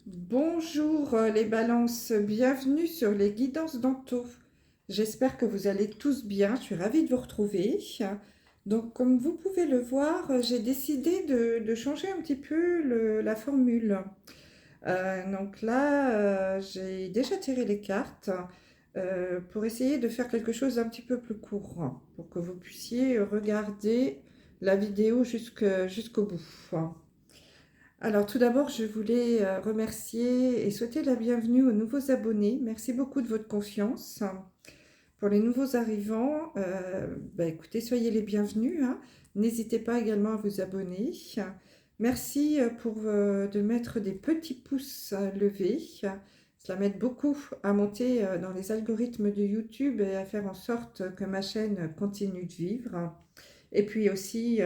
Bonjour les balances, bienvenue sur les guidances d'Anto. J'espère que vous allez tous bien, je suis ravie de vous retrouver. Donc comme vous pouvez le voir, j'ai décidé de changer un petit peu la formule. Donc là, j'ai déjà tiré les cartes pour essayer de faire quelque chose d'un petit peu plus court, pour que vous puissiez regarder la vidéo jusqu'au bout. Alors tout d'abord, je voulais remercier et souhaiter la bienvenue aux nouveaux abonnés. Merci beaucoup de votre confiance. Pour les nouveaux arrivants, écoutez, soyez les bienvenus, hein. N'hésitez pas également à vous abonner. Merci de mettre des petits pouces levés. Cela m'aide beaucoup à monter dans les algorithmes de YouTube et à faire en sorte que ma chaîne continue de vivre. Et puis aussi,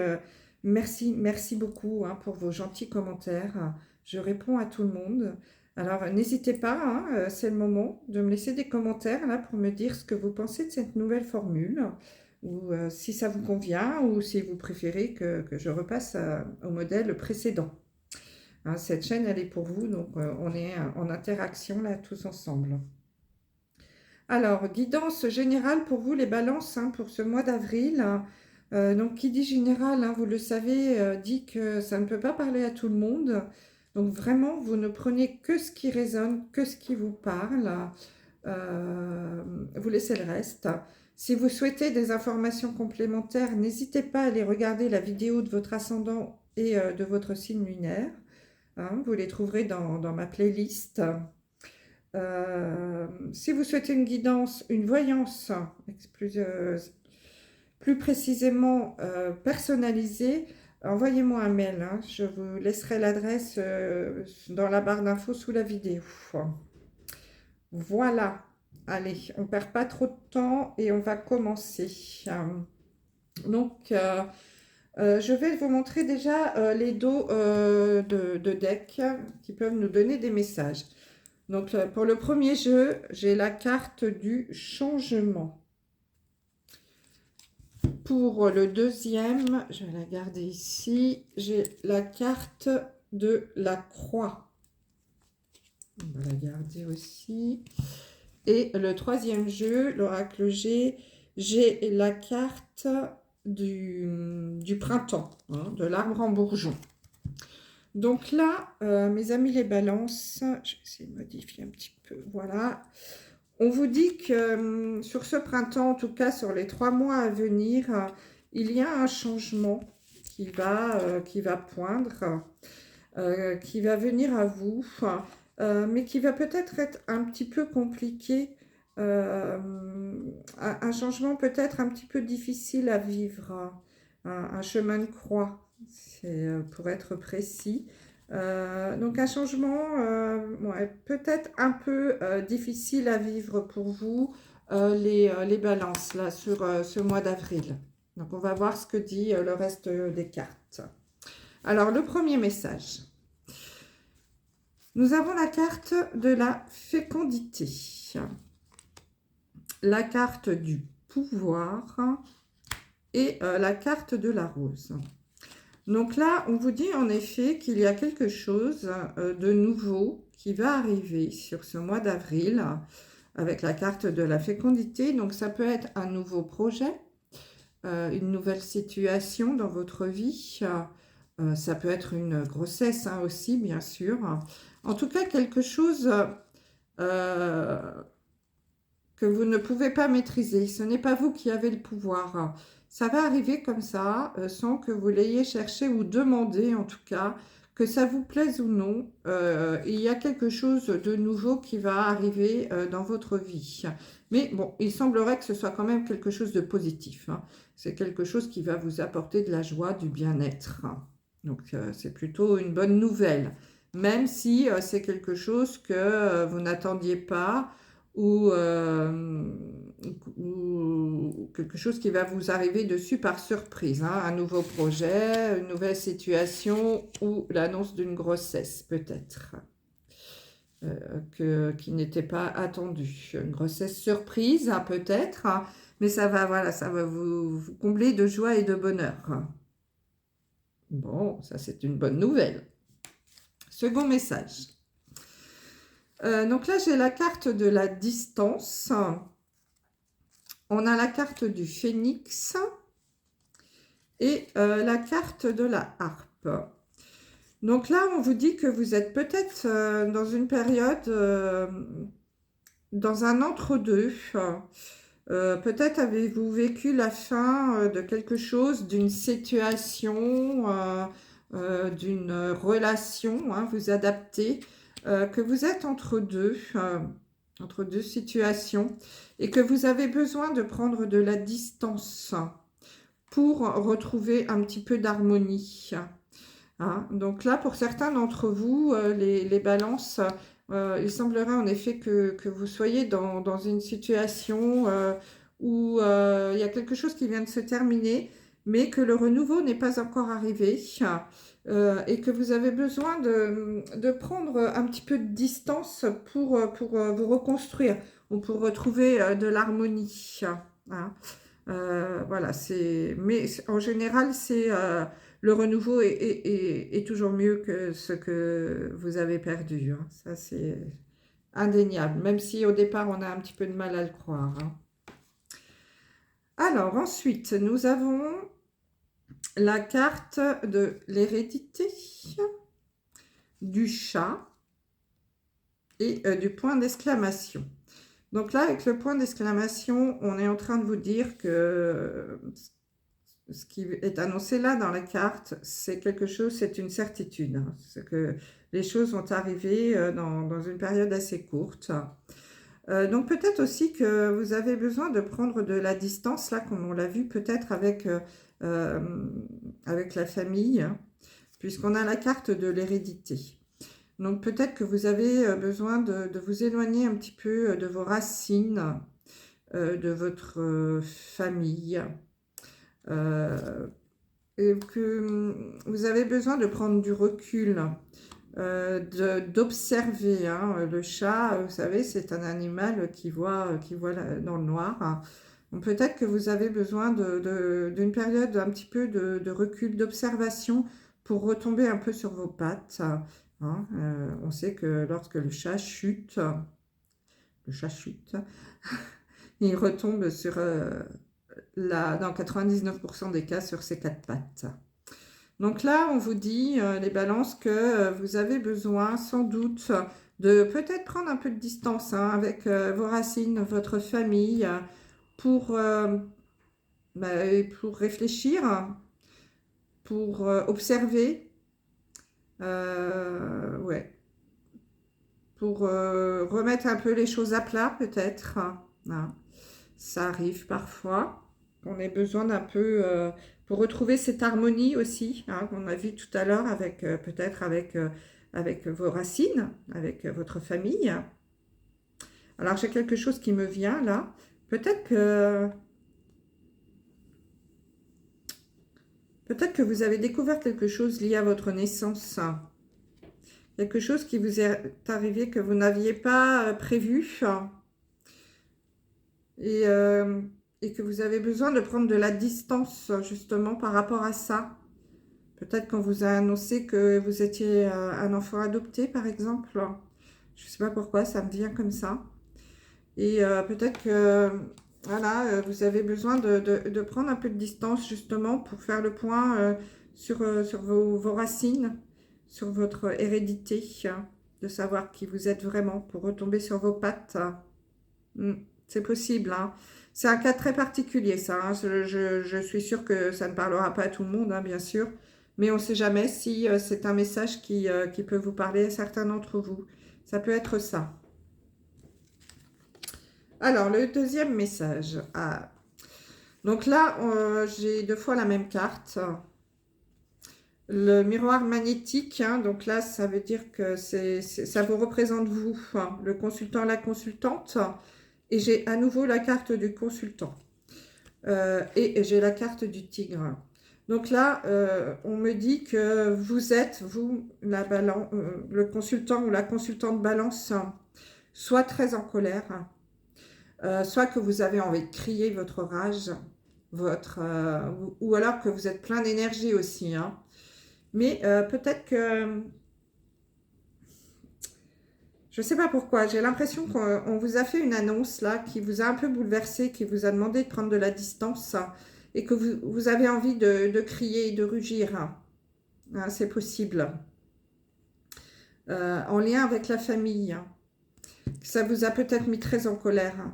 merci beaucoup hein, pour vos gentils commentaires. Je réponds à tout le monde. Alors, n'hésitez pas, hein, c'est le moment de me laisser des commentaires là, pour me dire ce que vous pensez de cette nouvelle formule, ou si ça vous convient, ou si vous préférez que je repasse au modèle précédent. Hein, cette chaîne, elle est pour vous, donc on est en interaction là tous ensemble. Alors, guidance générale pour vous les balances hein, pour ce mois d'avril. Donc, qui dit général, hein, vous le savez, dit que ça ne peut pas parler à tout le monde. Donc, vraiment, vous ne prenez que ce qui résonne, que ce qui vous parle. Vous laissez le reste. Si vous souhaitez des informations complémentaires, n'hésitez pas à aller regarder la vidéo de votre ascendant et de votre signe lunaire. Hein, vous les trouverez dans ma playlist. Si vous souhaitez une guidance, une voyance plus précisément personnalisée, envoyez-moi un mail. Hein. Je vous laisserai l'adresse dans la barre d'infos sous la vidéo. Voilà. Allez, on ne perd pas trop de temps et on va commencer. Donc, je vais vous montrer déjà les dos de deck qui peuvent nous donner des messages. Donc, pour le premier jeu, j'ai la carte du changement. Pour le deuxième, je vais la garder ici, j'ai la carte de la croix. On va la garder aussi. Et le troisième jeu, l'oracle G, j'ai la carte du printemps, hein, de l'arbre en bourgeon. Donc là, mes amis les balances, je vais essayer de modifier un petit peu, voilà. On vous dit que sur ce printemps, en tout cas sur les 3 mois à venir, il y a un changement qui va poindre, qui va venir à vous, mais qui va peut-être être un petit peu compliqué, un changement peut-être un petit peu difficile à vivre, un chemin de croix, c'est pour être précis. Donc un changement ouais, peut-être un peu difficile à vivre pour vous, les balances là sur ce mois d'avril. Donc on va voir ce que dit le reste des cartes. Alors le premier message. Nous avons la carte de la fécondité, la carte du pouvoir et la carte de la rose. Donc là, on vous dit en effet qu'il y a quelque chose de nouveau qui va arriver sur ce mois d'avril avec la carte de la fécondité. Donc ça peut être un nouveau projet, une nouvelle situation dans votre vie. Ça peut être une grossesse hein, aussi, bien sûr. En tout cas, quelque chose que vous ne pouvez pas maîtriser. Ce n'est pas vous qui avez le pouvoir. Ça va arriver comme ça, sans que vous l'ayez cherché ou demandé en tout cas, que ça vous plaise ou non. Il y a quelque chose de nouveau qui va arriver dans votre vie. Mais bon, il semblerait que ce soit quand même quelque chose de positif. Hein. C'est quelque chose qui va vous apporter de la joie, du bien-être. Donc c'est plutôt une bonne nouvelle. Même si c'est quelque chose que vous n'attendiez pas, ou quelque chose qui va vous arriver dessus par surprise, hein, un nouveau projet, une nouvelle situation ou l'annonce d'une grossesse peut-être qui n'était pas attendue. Une grossesse surprise hein, peut-être, hein, mais ça va, voilà, ça va vous combler de joie et de bonheur. Bon, ça c'est une bonne nouvelle. Second message. Donc là, j'ai la carte de la distance. On a la carte du phénix et la carte de la harpe. Donc là, on vous dit que vous êtes peut-être dans une période, dans un entre-deux. Peut-être avez-vous vécu la fin de quelque chose, d'une situation, d'une relation, hein, vous adaptez, que vous êtes entre deux situations et que vous avez besoin de prendre de la distance pour retrouver un petit peu d'harmonie. Hein. Donc là, pour certains d'entre vous, les balances, il semblerait en effet que vous soyez dans une situation où il y a quelque chose qui vient de se terminer, mais que le renouveau n'est pas encore arrivé et que vous avez besoin de prendre un petit peu de distance pour vous reconstruire ou pour retrouver de l'harmonie. Hein. Voilà, mais en général, le renouveau est toujours mieux que ce que vous avez perdu. Hein. Ça, c'est indéniable, même si au départ, on a un petit peu de mal à le croire. Hein. Alors, ensuite, nous avons la carte de l'hérédité, du chat et du point d'exclamation. Donc là, avec le point d'exclamation, on est en train de vous dire que ce qui est annoncé là dans la carte, c'est quelque chose, c'est une certitude. Hein. C'est que les choses vont arriver dans une période assez courte. Donc peut-être aussi que vous avez besoin de prendre de la distance, là, comme on l'a vu peut-être avec la famille, hein, puisqu'on a la carte de l'hérédité. Donc peut-être que vous avez besoin de vous éloigner un petit peu de vos racines, de votre famille, et que vous avez besoin de prendre du recul, d'observer. Hein. Le chat, vous savez, c'est un animal qui voit dans le noir. Hein. Donc peut-être que vous avez besoin d'une période un petit peu de recul, d'observation pour retomber un peu sur vos pattes. Hein. On sait que lorsque le chat chute, il retombe dans 99% des cas sur ses quatre pattes. Donc là, on vous dit, les balances, que vous avez besoin sans doute de peut-être prendre un peu de distance hein, avec vos racines, votre famille, pour, pour réfléchir, pour observer, ouais, pour remettre un peu les choses à plat peut-être. Hein. Ça arrive parfois. On a besoin d'un peu pour retrouver cette harmonie aussi hein, qu'on a vu tout à l'heure avec peut-être avec vos racines, avec votre famille. Alors j'ai quelque chose qui me vient là. Peut-être que vous avez découvert quelque chose lié à votre naissance. Quelque chose qui vous est arrivé que vous n'aviez pas prévu. Et que vous avez besoin de prendre de la distance justement par rapport à ça. Peut-être qu'on vous a annoncé que vous étiez un enfant adopté, par exemple. Je ne sais pas pourquoi, ça me vient comme ça. Et peut-être que voilà, vous avez besoin de prendre un peu de distance justement pour faire le point sur vos racines, sur votre hérédité, hein, de savoir qui vous êtes vraiment pour retomber sur vos pattes. C'est possible, hein. C'est un cas très particulier, ça. Hein. Je suis sûre que ça ne parlera pas à tout le monde, hein, bien sûr. Mais on ne sait jamais si c'est un message qui peut vous parler à certains d'entre vous. Ça peut être ça. Alors, le deuxième message. Ah. Donc là, j'ai deux fois la même carte. Le miroir magnétique, hein, donc là, ça veut dire que ça vous représente vous, hein, le consultant, la consultante. Et j'ai à nouveau la carte du consultant. Et j'ai la carte du tigre. Donc là, on me dit que vous êtes, vous, le consultant ou la consultante balance, soit très en colère, soit que vous avez envie de crier votre rage, ou alors que vous êtes plein d'énergie aussi. Hein. Mais peut-être que Je ne sais pas pourquoi, j'ai l'impression qu'on vous a fait une annonce là qui vous a un peu bouleversé, qui vous a demandé de prendre de la distance et que vous avez envie de crier et de rugir. Hein, c'est possible. En lien avec la famille. Ça vous a peut-être mis très en colère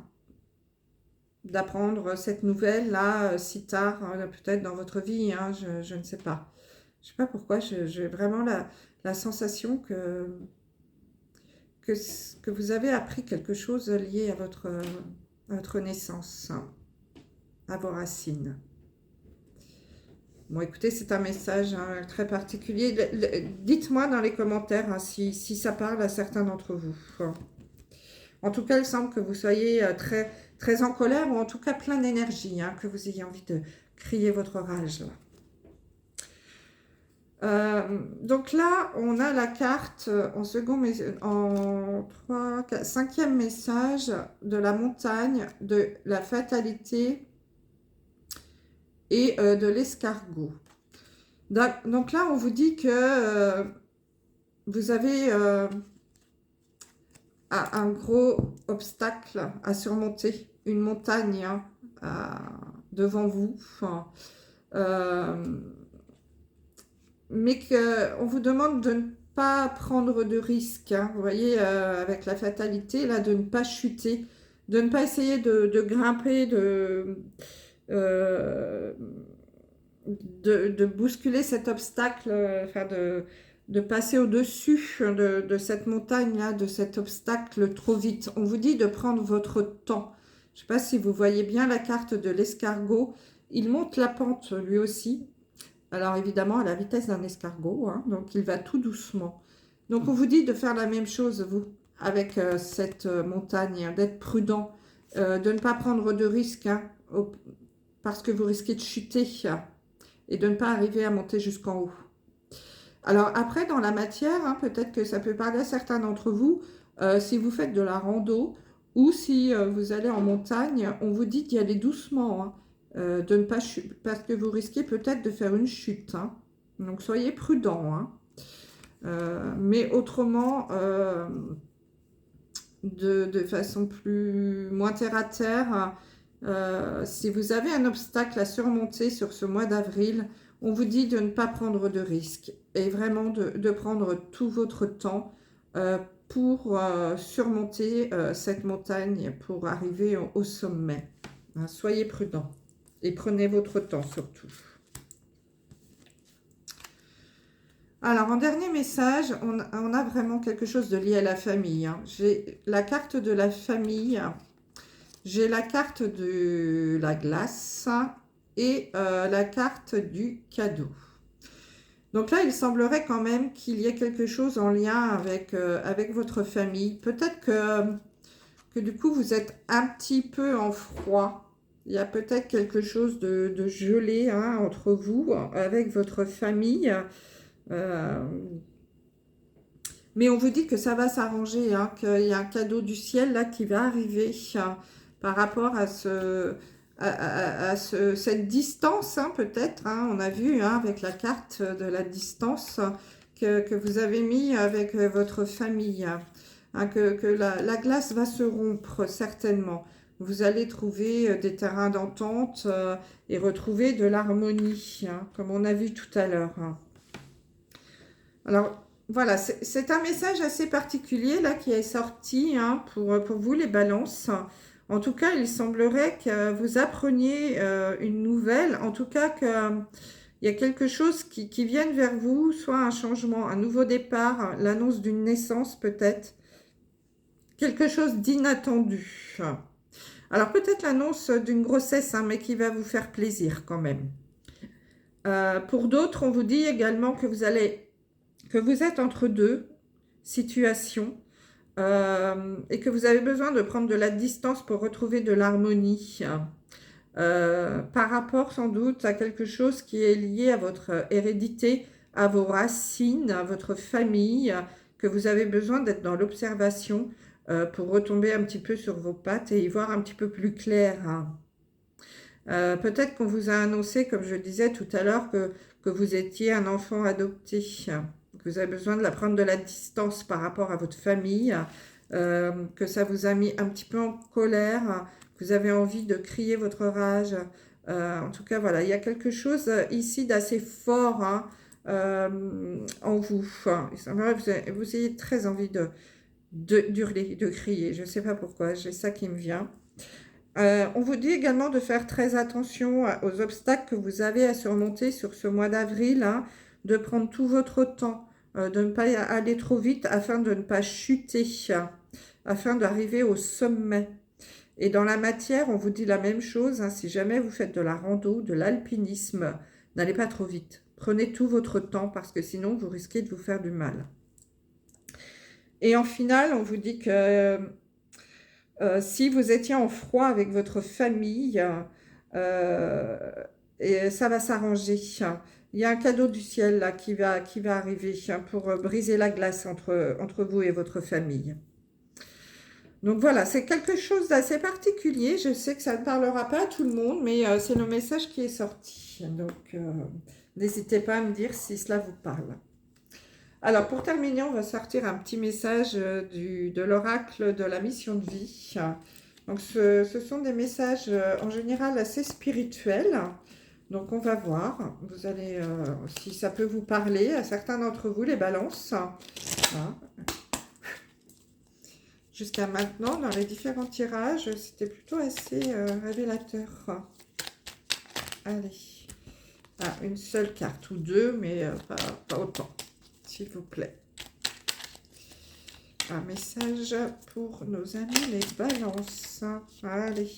d'apprendre cette nouvelle là si tard, peut-être dans votre vie. Hein, je ne sais pas. Je ne sais pas pourquoi, j'ai vraiment la sensation que vous avez appris quelque chose lié à votre naissance, à vos racines. Bon, écoutez, c'est un message très particulier. Dites-moi dans les commentaires si ça parle à certains d'entre vous. En tout cas, il semble que vous soyez très, très en colère ou en tout cas plein d'énergie, que vous ayez envie de crier votre rage. Là. Donc là, on a la carte cinquième message de la montagne, de la fatalité et de l'escargot. Donc là, on vous dit que vous avez un gros obstacle à surmonter, une montagne devant vous. Mais qu'on vous demande de ne pas prendre de risques. Vous voyez, avec la fatalité, là, de ne pas chuter, de ne pas essayer de grimper, de bousculer cet obstacle, enfin de passer au-dessus de cette montagne-là, de cet obstacle trop vite. On vous dit de prendre votre temps. Je ne sais pas si vous voyez bien la carte de l'escargot. Il monte la pente lui aussi. Alors évidemment à la vitesse d'un escargot, donc il va tout doucement. Donc on vous dit de faire la même chose, vous, avec cette montagne, d'être prudent, de ne pas prendre de risques, parce que vous risquez de chuter et de ne pas arriver à monter jusqu'en haut. Alors après, dans la matière, peut-être que ça peut parler à certains d'entre vous, si vous faites de la rando ou si vous allez en montagne, on vous dit d'y aller doucement, de ne pas chuter, parce que vous risquez peut-être de faire une chute. Donc soyez prudents. Mais autrement, de façon moins terre à terre, si vous avez un obstacle à surmonter sur ce mois d'avril, on vous dit de ne pas prendre de risques et vraiment de prendre tout votre temps pour surmonter cette montagne, pour arriver au sommet. Soyez prudents. Et prenez votre temps surtout. Alors, en dernier message, on a vraiment quelque chose de lié à la famille. J'ai la carte de la famille, j'ai la carte de la glace et la carte du cadeau. Donc là, il semblerait quand même qu'il y ait quelque chose en lien avec votre famille. Peut-être que du coup, vous êtes un petit peu en froid. Il y a peut-être quelque chose de gelé entre vous, avec votre famille. Mais on vous dit que ça va s'arranger, qu'il y a un cadeau du ciel là qui va arriver par rapport à cette distance, peut-être. On a vu avec la carte de la distance que vous avez mis avec votre famille. Que la glace va se rompre certainement. Vous allez trouver des terrains d'entente et retrouver de l'harmonie, comme on a vu tout à l'heure. Alors, voilà, c'est un message assez particulier là qui est sorti pour vous les balances. En tout cas, il semblerait que vous appreniez une nouvelle, en tout cas qu'il y a quelque chose qui vienne vers vous, soit un changement, un nouveau départ, l'annonce d'une naissance peut-être. Quelque chose d'inattendu. Alors peut-être l'annonce d'une grossesse, mais qui va vous faire plaisir quand même. Pour d'autres, on vous dit également que vous êtes entre deux situations et que vous avez besoin de prendre de la distance pour retrouver de l'harmonie. Par rapport sans doute à quelque chose qui est lié à votre hérédité, à vos racines, à votre famille, que vous avez besoin d'être dans l'observation pour retomber un petit peu sur vos pattes et y voir un petit peu plus clair. Peut-être qu'on vous a annoncé, comme je le disais tout à l'heure, que vous étiez un enfant adopté, que vous avez besoin de prendre de la distance par rapport à votre famille, que ça vous a mis un petit peu en colère, que vous avez envie de crier votre rage. En tout cas, voilà, il y a quelque chose ici d'assez fort, hein, en vous. Enfin, vous ayez très envie d'hurler, de crier. Je ne sais pas pourquoi, j'ai ça qui me vient. On vous dit également de faire très attention aux obstacles que vous avez à surmonter sur ce mois d'avril, hein, de prendre tout votre temps, de ne pas aller trop vite afin de ne pas chuter, afin d'arriver au sommet. Et dans la matière, on vous dit la même chose, hein, si jamais vous faites de la rando, de l'alpinisme, n'allez pas trop vite. Prenez tout votre temps parce que sinon vous risquez de vous faire du mal. Et en finale, on vous dit que si vous étiez en froid avec votre famille, et ça va s'arranger. Il y a un cadeau du ciel là, qui va arriver pour briser la glace entre vous et votre famille. Donc voilà, c'est quelque chose d'assez particulier. Je sais que ça ne parlera pas à tout le monde, mais c'est le message qui est sorti. Donc n'hésitez pas à me dire si cela vous parle. Alors, pour terminer, on va sortir un petit message de l'oracle de la mission de vie. Donc, ce sont des messages en général assez spirituels. Donc, on va voir. Vous allez, si ça peut vous parler, à certains d'entre vous, les balances. Voilà. Jusqu'à maintenant, dans les différents tirages, c'était plutôt assez révélateur. Allez. Ah, une seule carte ou deux, mais pas autant. S'il vous plaît. Un message pour nos amis les balances. Allez.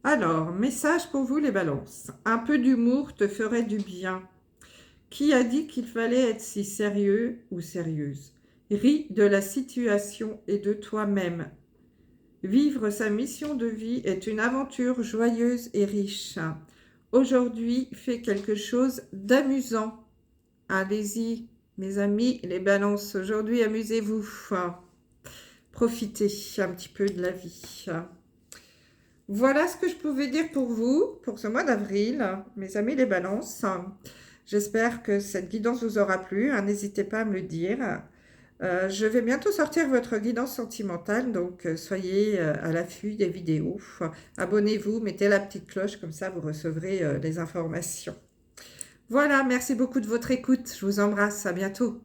Alors, message pour vous les balances. Un peu d'humour te ferait du bien. Qui a dit qu'il fallait être si sérieux ou sérieuse? Ris de la situation et de toi-même. Vivre sa mission de vie est une aventure joyeuse et riche. Aujourd'hui, fais quelque chose d'amusant. Allez-y, mes amis, les balances. Aujourd'hui, amusez-vous. Profitez un petit peu de la vie. Voilà ce que je pouvais dire pour vous, pour ce mois d'avril, mes amis les balances. J'espère que cette guidance vous aura plu. N'hésitez pas à me le dire. Je vais bientôt sortir votre guidance sentimentale, donc soyez à l'affût des vidéos. Abonnez-vous, mettez la petite cloche, comme ça vous recevrez les informations. Voilà, merci beaucoup de votre écoute. Je vous embrasse, à bientôt.